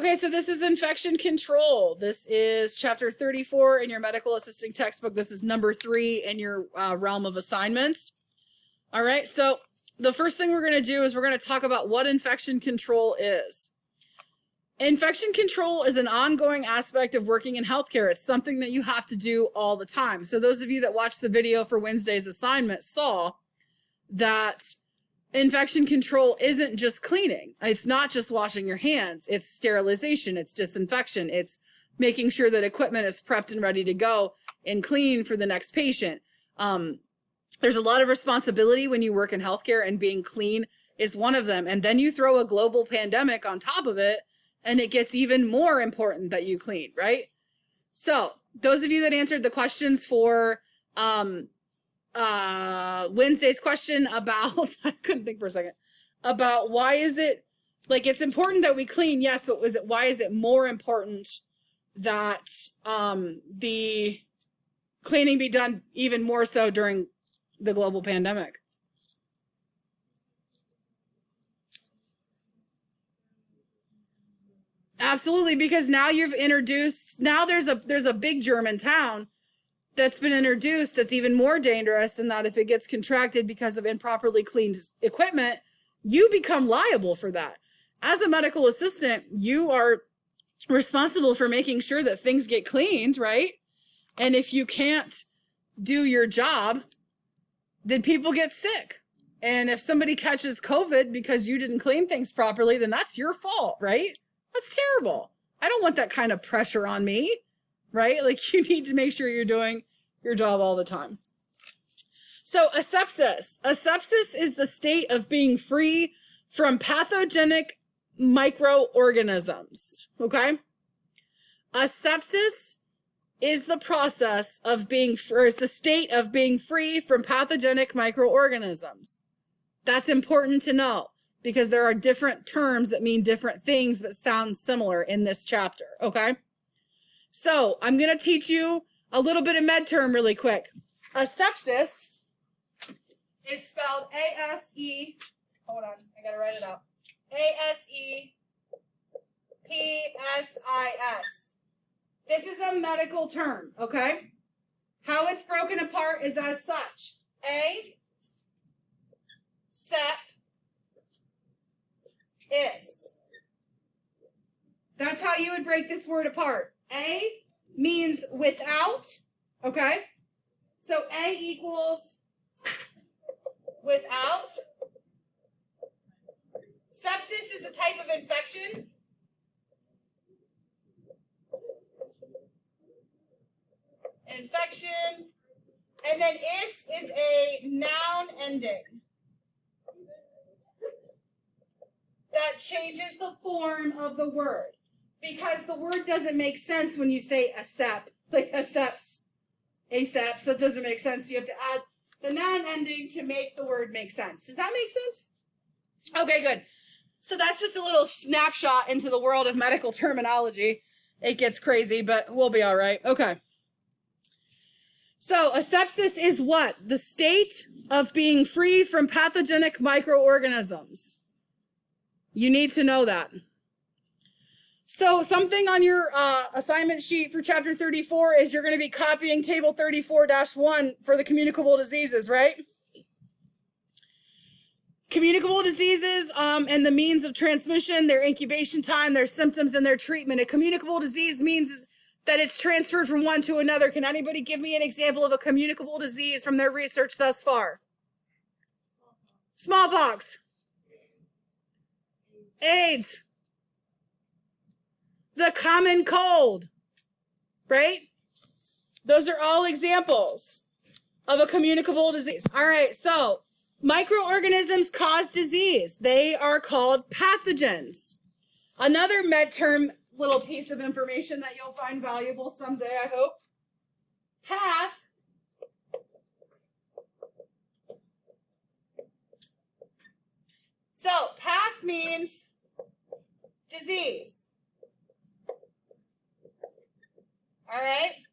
Okay, so this is infection control. This is chapter 34 in your medical assisting textbook. This is number 3 in your realm of assignments. All right, so the first thing we're going to do is we're going to talk about what infection control is. Infection control is an ongoing aspect of working in healthcare. It's something that you have to do all the time. So those of you that watched the video for Wednesday's assignment saw that infection control isn't just cleaning. It's not just washing your hands. It's sterilization. It's disinfection. It's making sure that equipment is prepped and ready to go and clean for the next patient. There's a lot of responsibility when you work in healthcare, and being clean is one of them. And then you throw a global pandemic on top of it, and it gets even more important that you clean, right? So those of you that answered the questions for Wednesday's question about, I couldn't think for a second, about why is it, like, it's important that we clean, yes, but why is it more important that the cleaning be done even more so during the global pandemic? Absolutely, because now you've introduced, now there's a big German town that's been introduced that's even more dangerous than that. If it gets contracted because of improperly cleaned equipment, you become liable for that. As a medical assistant, you are responsible for making sure that things get cleaned, right? And if you can't do your job, then people get sick. And if somebody catches COVID because you didn't clean things properly, then that's your fault, right? That's terrible. I don't want that kind of pressure on me, right? Like, you need to make sure you're doing your job all the time. So asepsis. Asepsis is the state of being free from pathogenic microorganisms, okay? Asepsis is the process of being, or is the state of being free from pathogenic microorganisms. That's important to know, because there are different terms that mean different things but sound similar in this chapter, okay? So I'm going to teach you a little bit of med term really quick. Asepsis is spelled A-S-E, hold on, I got to write it out, A-S-E-P-S-I-S. This is a medical term, okay? How it's broken apart is as such. A, sep, is. That's how you would break this word apart. A means without, okay? So A equals without. Sepsis is a type of infection. Infection. And then is a noun ending that changes the form of the word, because the word doesn't make sense when you say asep, like aseps, aseps. That doesn't make sense. You have to add the noun ending to make the word make sense. Does that make sense? Okay, good. So that's just a little snapshot into the world of medical terminology. It gets crazy, but we'll be all right. Okay. So asepsis is what? The state of being free from pathogenic microorganisms. You need to know that. So something on your assignment sheet for chapter 34 is you're going to be copying table 34-1 for the communicable diseases, right? Communicable diseases and the means of transmission, their incubation time, their symptoms, and their treatment. A communicable disease means that it's transferred from one to another. Can anybody give me an example of a communicable disease from their research thus far? Smallpox. AIDS. The common cold, right? Those are all examples of a communicable disease. All right, so microorganisms cause disease. They are called pathogens. Another med term little piece of information that you'll find valuable someday, I hope. Path path means disease. All right?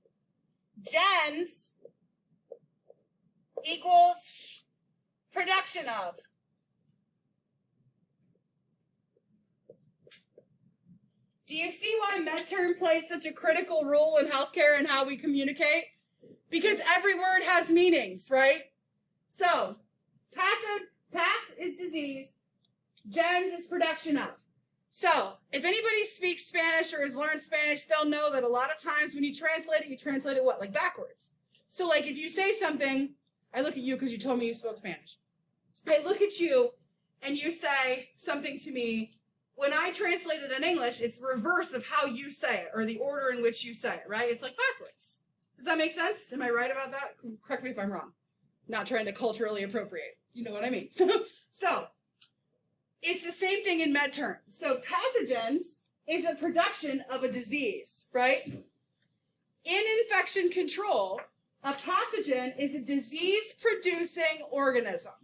Gens equals production of. Do you see why MedTerm plays such a critical role in healthcare and how we communicate? Because every word has meanings, right? So, path is disease, gens is production of. So, if anybody speaks Spanish or has learned Spanish, they'll know that a lot of times when you translate it what? Like backwards. So, like if you say something, I look at you because you told me you spoke Spanish. I look at you and you say something to me. When I translate it in English, it's reverse of how you say it or the order in which you say it, right? It's like backwards. Does that make sense? Am I right about that? Correct me if I'm wrong. Not trying to culturally appropriate. You know what I mean? So, it's the same thing in med terms. So, pathogens is a production of a disease, right? In infection control, a pathogen is a disease-producing organism.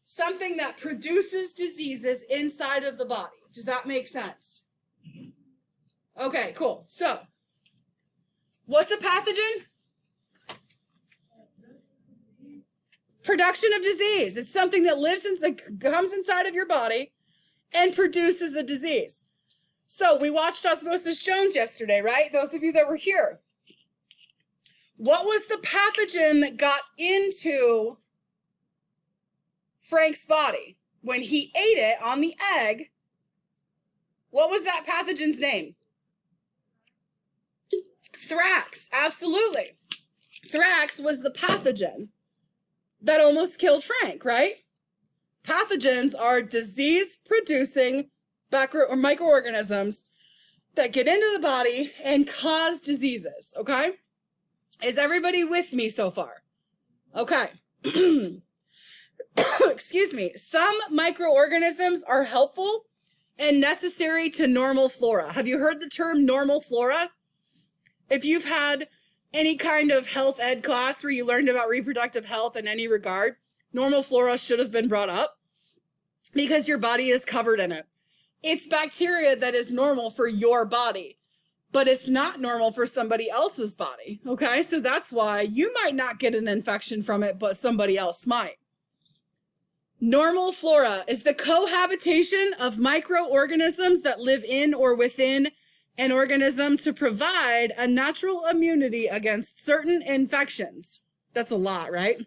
Something that produces diseases inside of the body. Does that make sense? Okay, cool. So, what's a pathogen? Production of disease. It's something that comes inside of your body and produces a disease. So, we watched Osmosis Jones yesterday, right? Those of you that were here. What was the pathogen that got into Frank's body? When he ate it on the egg, what was that pathogen's name? Thrax, absolutely. Thrax was the pathogen that almost killed Frank, right? Pathogens are disease-producing microorganisms that get into the body and cause diseases, okay? Is everybody with me so far? Okay. Excuse me. Some microorganisms are helpful and necessary to normal flora. Have you heard the term normal flora? If you've had any kind of health ed class where you learned about reproductive health in any regard, normal flora should have been brought up because your body is covered in it. It's bacteria that is normal for your body, but it's not normal for somebody else's body, okay? So that's why you might not get an infection from it, but somebody else might. Normal flora is the cohabitation of microorganisms that live in or within an organism to provide a natural immunity against certain infections. That's a lot, right?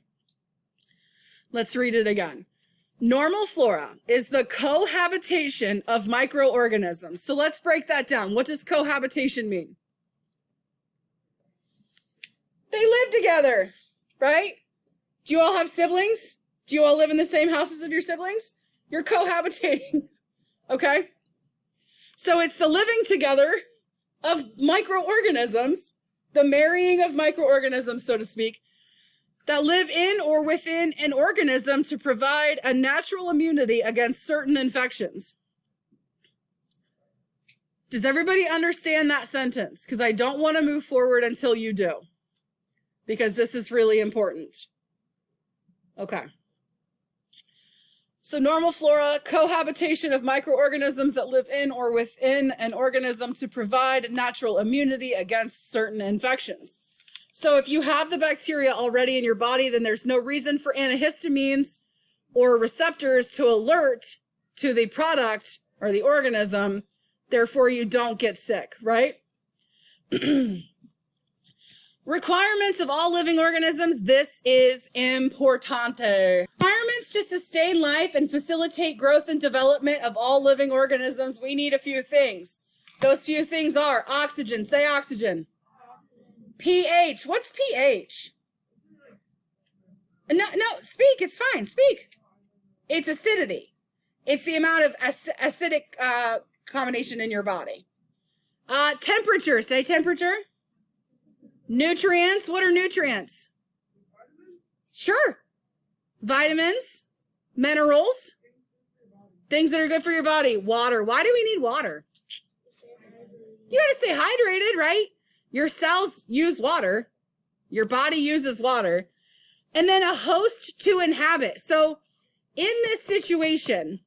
Let's read it again. Normal flora is the cohabitation of microorganisms. So let's break that down. What does cohabitation mean? They live together, right? Do you all have siblings? Do you all live in the same houses of your siblings? You're cohabitating, okay? So it's the living together of microorganisms, the marrying of microorganisms, so to speak, that live in or within an organism to provide a natural immunity against certain infections. Does everybody understand that sentence? Because I don't want to move forward until you do, because this is really important. Okay. So normal flora, cohabitation of microorganisms that live in or within an organism to provide natural immunity against certain infections. So if you have the bacteria already in your body, then there's no reason for antihistamines or receptors to alert to the product or the organism. Therefore, you don't get sick, right? Requirements of all living organisms. This is importante. Requirements to sustain life and facilitate growth and development of all living organisms. We need a few things. Those few things are oxygen. Say oxygen. pH. What's pH? No, speak. It's fine. Speak. It's acidity. It's the amount of acidic combination in your body. Temperature. Say temperature. Nutrients. What are nutrients? Sure. Vitamins, minerals, things that are good for your body. Water. Why do we need water? You got to stay hydrated, right? Your cells use water. Your body uses water. And then a host to inhabit. So in this situation,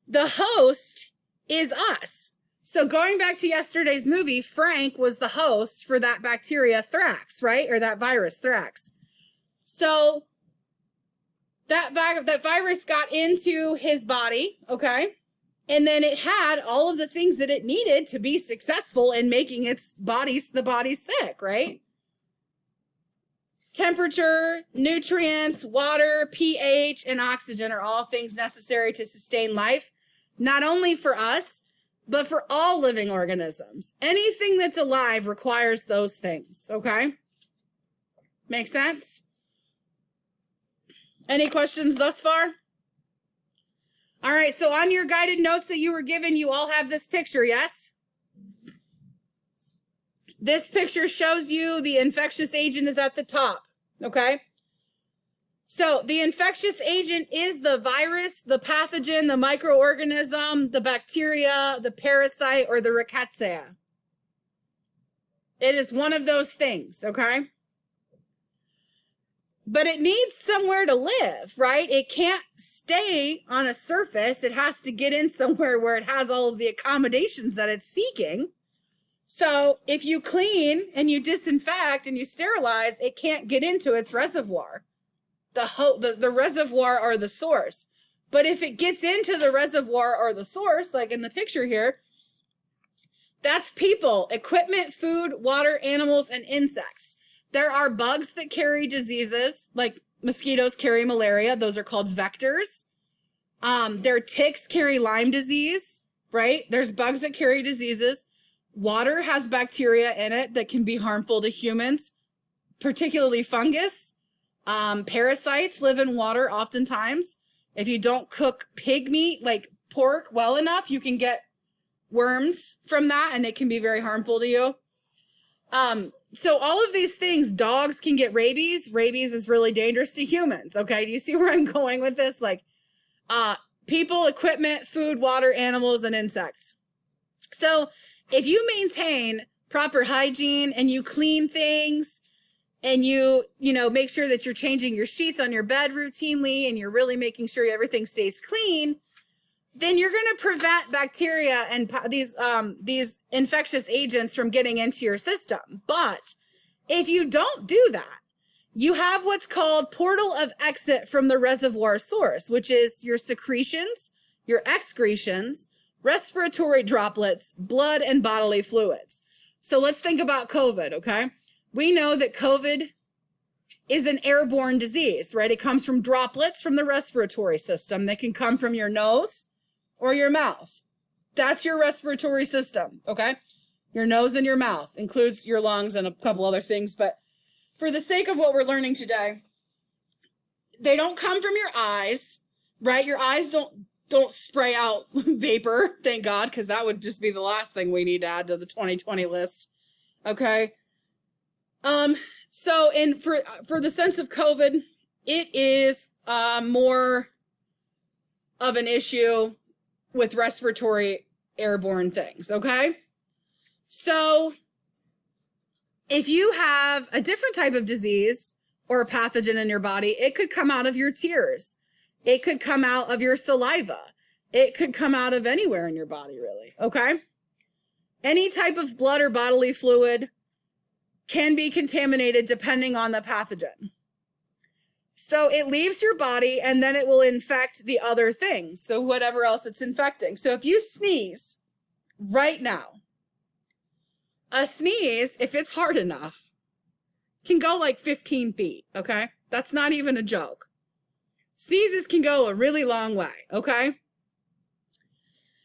the host is us. So going back to yesterday's movie, Frank was the host for that bacteria Thrax, right? Or that virus Thrax. So that virus got into his body, okay? And then it had all of the things that it needed to be successful in making the body sick, right? Temperature, nutrients, water, pH, and oxygen are all things necessary to sustain life, not only for us, but for all living organisms. Anything that's alive requires those things, okay? Make sense? Any questions thus far? All right, so on your guided notes that you were given, you all have this picture, yes? This picture shows you the infectious agent is at the top, okay? So the infectious agent is the virus, the pathogen, the microorganism, the bacteria, the parasite, or the rickettsia. It is one of those things, okay? But it needs somewhere to live, right? It can't stay on a surface. It has to get in somewhere where it has all of the accommodations that it's seeking. So if you clean and you disinfect and you sterilize, it can't get into its reservoir. The reservoir or the source. But if it gets into the reservoir or the source, like in the picture here, that's people, equipment, food, water, animals, and insects. There are bugs that carry diseases, like mosquitoes carry malaria. Those are called vectors. Their ticks carry Lyme disease, right? There's bugs that carry diseases. Water has bacteria in it that can be harmful to humans, particularly fungus. Parasites live in water oftentimes. If you don't cook pig meat, like pork, well enough, you can get worms from that, and it can be very harmful to you. So all of these things, dogs can get rabies. Rabies is really dangerous to humans. Okay. Do you see where I'm going with this? Like, people, equipment, food, water, animals, and insects. So if you maintain proper hygiene and you clean things and you make sure that you're changing your sheets on your bed routinely and you're really making sure everything stays clean, then you're going to prevent bacteria and these infectious agents from getting into your system. But if you don't do that, you have what's called portal of exit from the reservoir source, which is your secretions, your excretions, respiratory droplets, blood, and bodily fluids. So let's think about COVID, okay? We know that COVID is an airborne disease, right? It comes from droplets from the respiratory system that can come from your nose or your mouth. That's your respiratory system, okay? Your nose and your mouth includes your lungs and a couple other things. But for the sake of what we're learning today, they don't come from your eyes, right? Your eyes don't spray out vapor, thank God, because that would just be the last thing we need to add to the 2020 list, okay? So for the sense of COVID, it is more of an issue with respiratory airborne things, okay? So if you have a different type of disease or a pathogen in your body, it could come out of your tears. It could come out of your saliva. It could come out of anywhere in your body, really, okay? Any type of blood or bodily fluid can be contaminated depending on the pathogen. So it leaves your body and then it will infect the other things. So whatever else it's infecting. So if you sneeze right now, a sneeze, if it's hard enough, can go like 15 feet, okay? That's not even a joke. Sneezes can go a really long way, okay?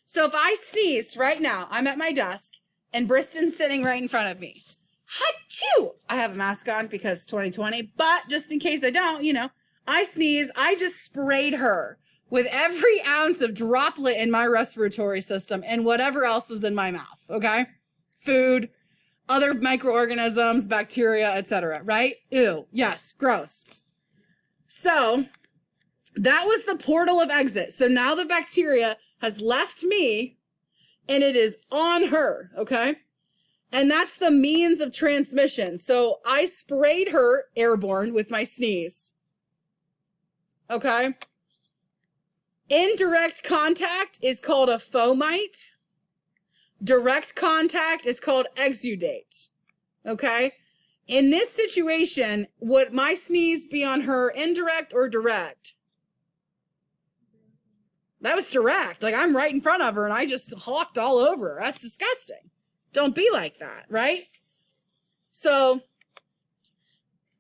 So if I sneezed right now, I'm at my desk and Bristen's sitting right in front of me. Achoo! I have a mask on because 2020, but just in case I don't, I sneeze, I just sprayed her with every ounce of droplet in my respiratory system and whatever else was in my mouth, okay? Food, other microorganisms, bacteria, etc., right? Ew, yes, gross. So that was the portal of exit. So now the bacteria has left me and it is on her, okay? And that's the means of transmission. So I sprayed her airborne with my sneeze. Okay? Indirect contact is called a fomite. Direct contact is called exudate. Okay? In this situation, would my sneeze be on her indirect or direct? That was direct. Like, I'm right in front of her and I just hawked all over her. That's disgusting. Don't be like that, right? So,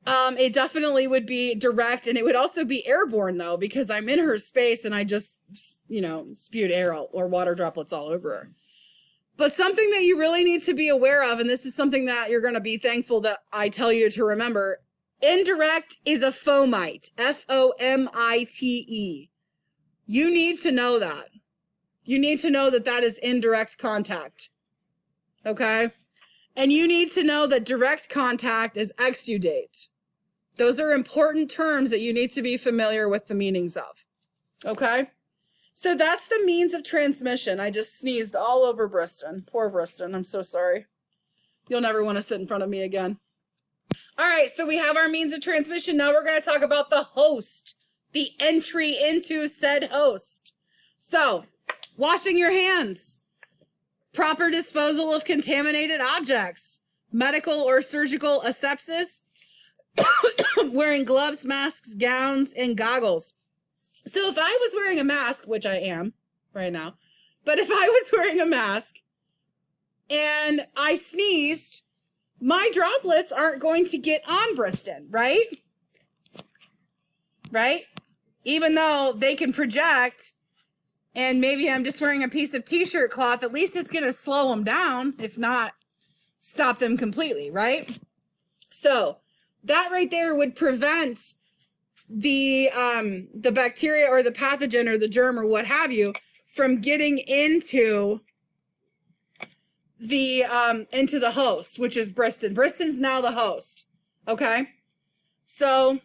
it definitely would be direct, and it would also be airborne though, because I'm in her space and I just, spewed air or water droplets all over her. But something that you really need to be aware of, and this is something that you're going to be thankful that I tell you to remember, indirect is a fomite, F-O-M-I-T-E. You need to know that. You need to know that that is indirect contact. Okay? And you need to know that direct contact is exudate. Those are important terms that you need to be familiar with the meanings of. Okay? So that's the means of transmission. I just sneezed all over Briston. Poor Briston. I'm so sorry. You'll never want to sit in front of me again. All right, so we have our means of transmission. Now we're going to talk about the host, the entry into said host. So, washing your hands, proper disposal of contaminated objects, medical or surgical asepsis, wearing gloves, masks, gowns, and goggles. So if I was wearing a mask, which I am right now, but if I was wearing a mask and I sneezed, my droplets aren't going to get on Briston, right? Right? Even though they can project, and maybe I'm just wearing a piece of t-shirt cloth, at least it's going to slow them down, if not stop them completely, right? So that right there would prevent the bacteria or the pathogen or the germ or what have you from getting into the host, which is Briston. Briston's now the host. Okay. So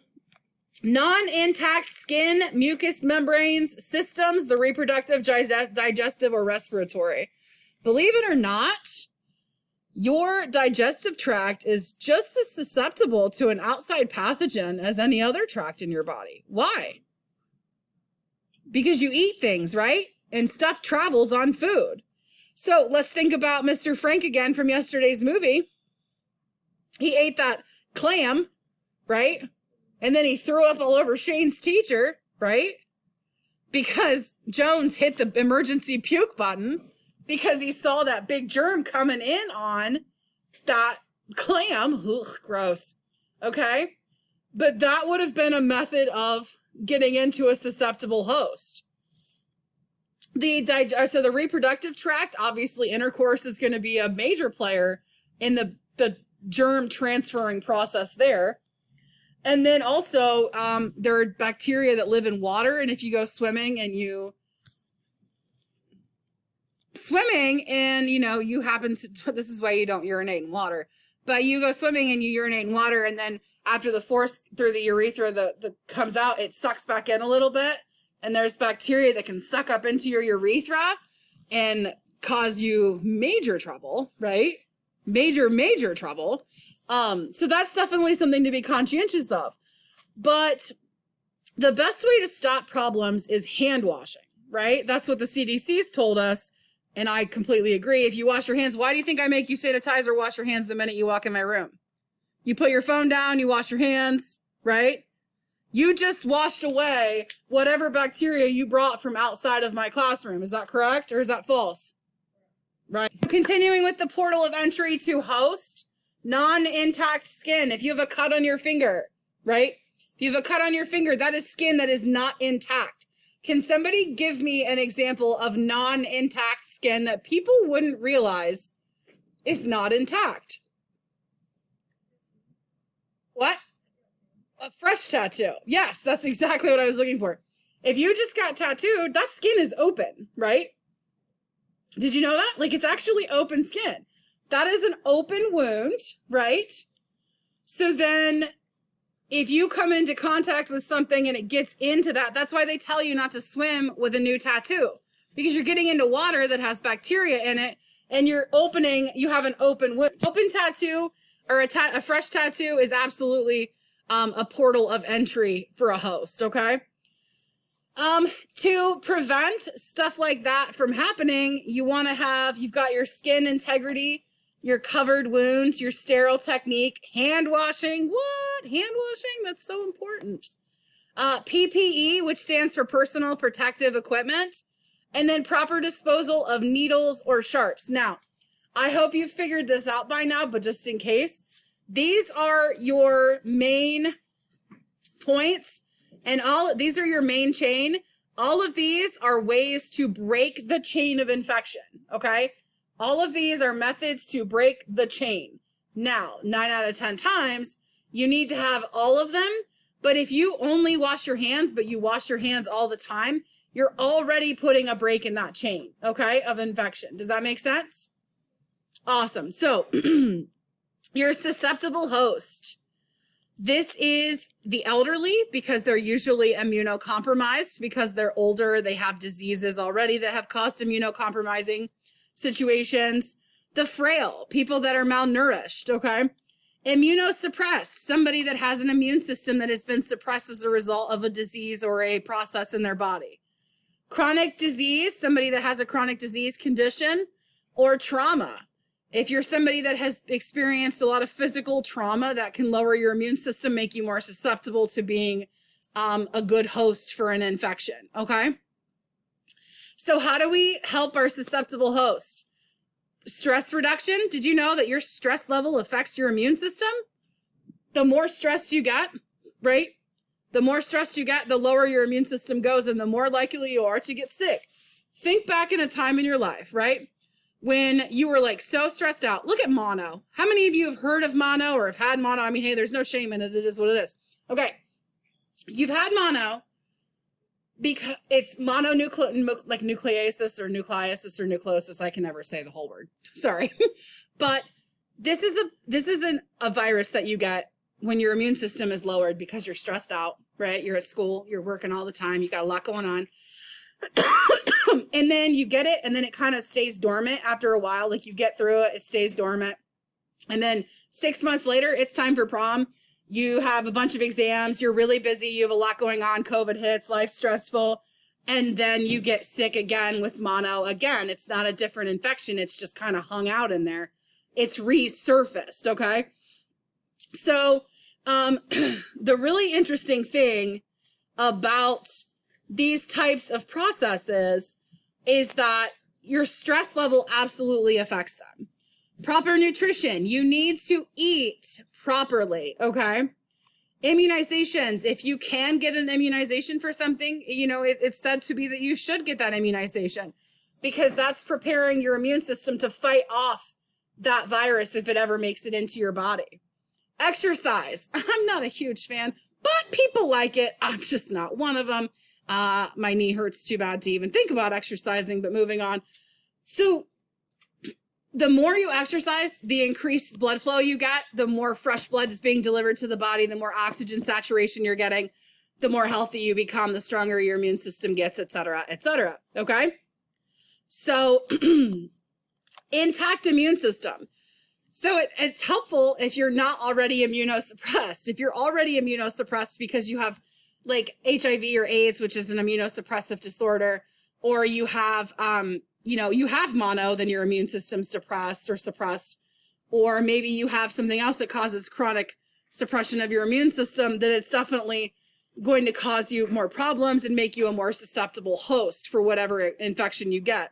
non-intact skin, mucous membranes, systems, the reproductive, digestive, or respiratory. Believe it or not, your digestive tract is just as susceptible to an outside pathogen as any other tract in your body. Why? Because you eat things, right? And stuff travels on food. So let's think about Mr. Frank again from yesterday's movie. He ate that clam, right? And then he threw up all over Shane's teacher, right? Because Jones hit the emergency puke button because he saw that big germ coming in on that clam. Ugh, gross. Okay? But that would have been a method of getting into a susceptible host. So the reproductive tract, obviously intercourse is going to be a major player in the germ transferring process there. And then also, there are bacteria that live in water. And if you go swimming and you happen to, this is why you don't urinate in water, but you go swimming and you urinate in water. And then after the force through the urethra that comes out, it sucks back in a little bit. And there's bacteria that can suck up into your urethra and cause you major trouble, right? Major trouble. So that's definitely something to be conscientious of. But the best way to stop problems is hand washing, right? That's what the CDC's told us. And I completely agree. If you wash your hands, why do you think I make you sanitize or wash your hands the minute you walk in my room? You put your phone down, you wash your hands, right? You just washed away whatever bacteria you brought from outside of my classroom. Is that correct or is that false? Right. Continuing with the portal of entry to host, non-intact skin. If you have a cut on your finger, right? If you have a cut on your finger, that is skin that is not intact. Can somebody give me an example of non-intact skin that people wouldn't realize is not intact? What? A fresh tattoo. Yes, that's exactly what I was looking for. If you just got tattooed, that skin is open, right? Did you know that? Like, it's actually open skin. That is an open wound, right? So then if you come into contact with something and it gets into that, that's why they tell you not to swim with a new tattoo, because you're getting into water that has bacteria in it and you have an open wound. Open tattoo or a fresh tattoo is absolutely a portal of entry for a host, okay? To prevent stuff like that from happening, you've got your skin integrity, your covered wounds, your sterile technique, hand washing. What? Hand washing? That's so important. PPE, which stands for personal protective equipment, and then proper disposal of needles or sharps. Now, I hope you've figured this out by now, but just in case, these are your main points, and these are your main chain. All of these are ways to break the chain of infection, okay? All of these are methods to break the chain. Now, 9 out of 10 times, you need to have all of them, but if you only wash your hands, but you wash your hands all the time, you're already putting a break in that chain, okay, of infection. Does that make sense? Awesome. So, your susceptible host. This is the elderly, because they're usually immunocompromised because they're older. They have diseases already that have caused immunocompromising situations. The frail, people that are malnourished, okay? Immunosuppressed, somebody that has an immune system that has been suppressed as a result of a disease or a process in their body. Chronic disease, somebody that has a chronic disease condition, or trauma. If you're somebody that has experienced a lot of physical trauma, that can lower your immune system, make you more susceptible to being a good host for an infection, okay? So how do we help our susceptible host? Stress reduction. Did you know that your stress level affects your immune system? The more stressed you get, right? The more stressed you get, the lower your immune system goes, and the more likely you are to get sick. Think back in a time in your life, right? When you were like so stressed out. Look at mono. How many of you have heard of mono or have had mono? I mean, hey, there's no shame in it. It is what it is. Okay. You've had mono because it's like nucleasis or nucleosis or nucleosis. I can never say the whole word. Sorry. But this is a virus that you get when your immune system is lowered because you're stressed out, right? You're at school, you're working all the time. You got a lot going on. And then you get it, and then it kind of stays dormant after a while. Like, you get through it, it stays dormant. And then 6 months later, it's time for prom. You have a bunch of exams, you're really busy, you have a lot going on, COVID hits, life's stressful, and then you get sick again with mono again. It's not a different infection, it's just kind of hung out in there. It's resurfaced, okay? So, the really interesting thing about these types of processes is that your stress level absolutely affects them. Proper nutrition. You need to eat properly, okay? Immunizations. If you can get an immunization for something, you know, it's said to be that you should get that immunization because that's preparing your immune system to fight off that virus if it ever makes it into your body. Exercise. I'm not a huge fan, but people like it. I'm just not one of them. My knee hurts too bad to even think about exercising, but moving on. So the more you exercise, the increased blood flow you get, the more fresh blood is being delivered to the body, the more oxygen saturation you're getting, the more healthy you become, the stronger your immune system gets, et cetera, okay? So intact immune system. So it's helpful if you're not already immunosuppressed. If you're already immunosuppressed because you have like HIV or AIDS, which is an immunosuppressive disorder, or you have, you have mono, then your immune system's suppressed, or maybe you have something else that causes chronic suppression of your immune system, then it's definitely going to cause you more problems and make you a more susceptible host for whatever infection you get.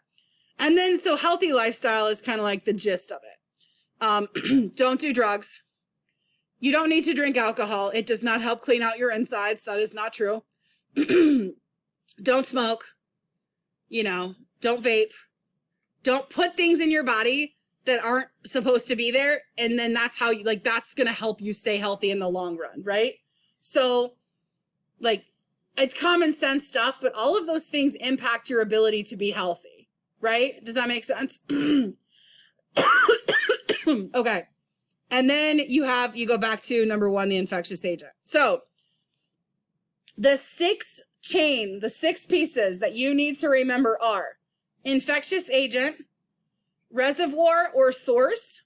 And then, so healthy lifestyle is kind of like the gist of it. Don't do drugs. You don't need to drink alcohol. It does not help clean out your insides. That is not true. Don't smoke. Don't vape. Don't put things in your body that aren't supposed to be there. And then that's how that's going to help you stay healthy in the long run, right? So it's common sense stuff, but all of those things impact your ability to be healthy, right? Does that make sense? Okay. And then you go back to number 1, the infectious agent. So the 6 pieces that you need to remember are infectious agent, reservoir or source,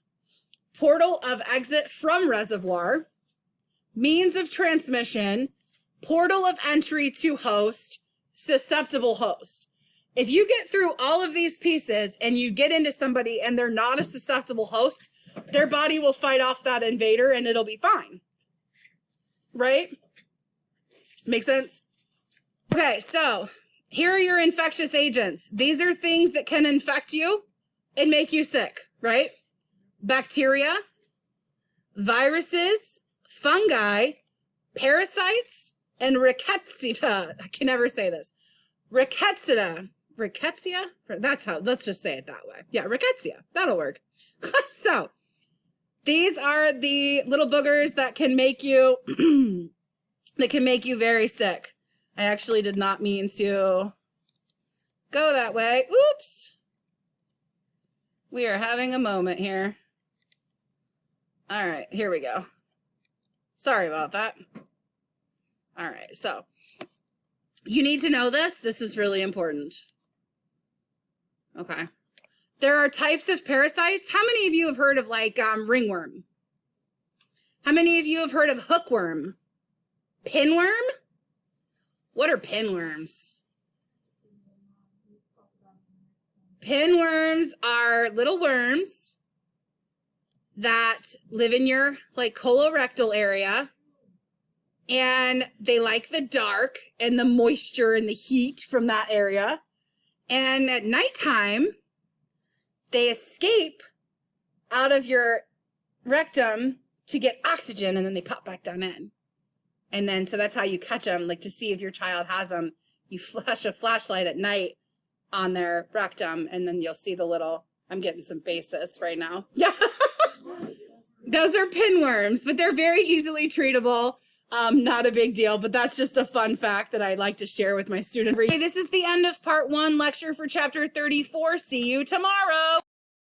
portal of exit from reservoir, means of transmission, portal of entry to host, susceptible host. If you get through all of these pieces and you get into somebody and they're not a susceptible host, their body will fight off that invader and it'll be fine. Right? Make sense? Okay, so here are your infectious agents. These are things that can infect you and make you sick, right? Bacteria, viruses, fungi, parasites, and rickettsia. I can never say this. Rickettsia. Rickettsia? That's how, let's just say it that way. Yeah, rickettsia. That'll work. So, these are the little boogers that can make you, very sick. I actually did not mean to go that way. Oops. We are having a moment here. All right, here we go. Sorry about that. All right, so you need to know this. This is really important. Okay. There are types of parasites. How many of you have heard of like ringworm? How many of you have heard of hookworm? Pinworm? What are pinworms? Pinworms are little worms that live in your like colorectal area, and they like the dark and the moisture and the heat from that area. And at nighttime, they escape out of your rectum to get oxygen, and then they pop back down in. And then, so that's how you catch them, like to see if your child has them. You flash a flashlight at night on their rectum, and then you'll see the little, I'm getting some faces right now. Yeah. Those are pinworms, but they're very easily treatable. Not a big deal, but that's just a fun fact that I'd like to share with my students. Okay, this is the end of part 1 lecture for chapter 34. See you tomorrow.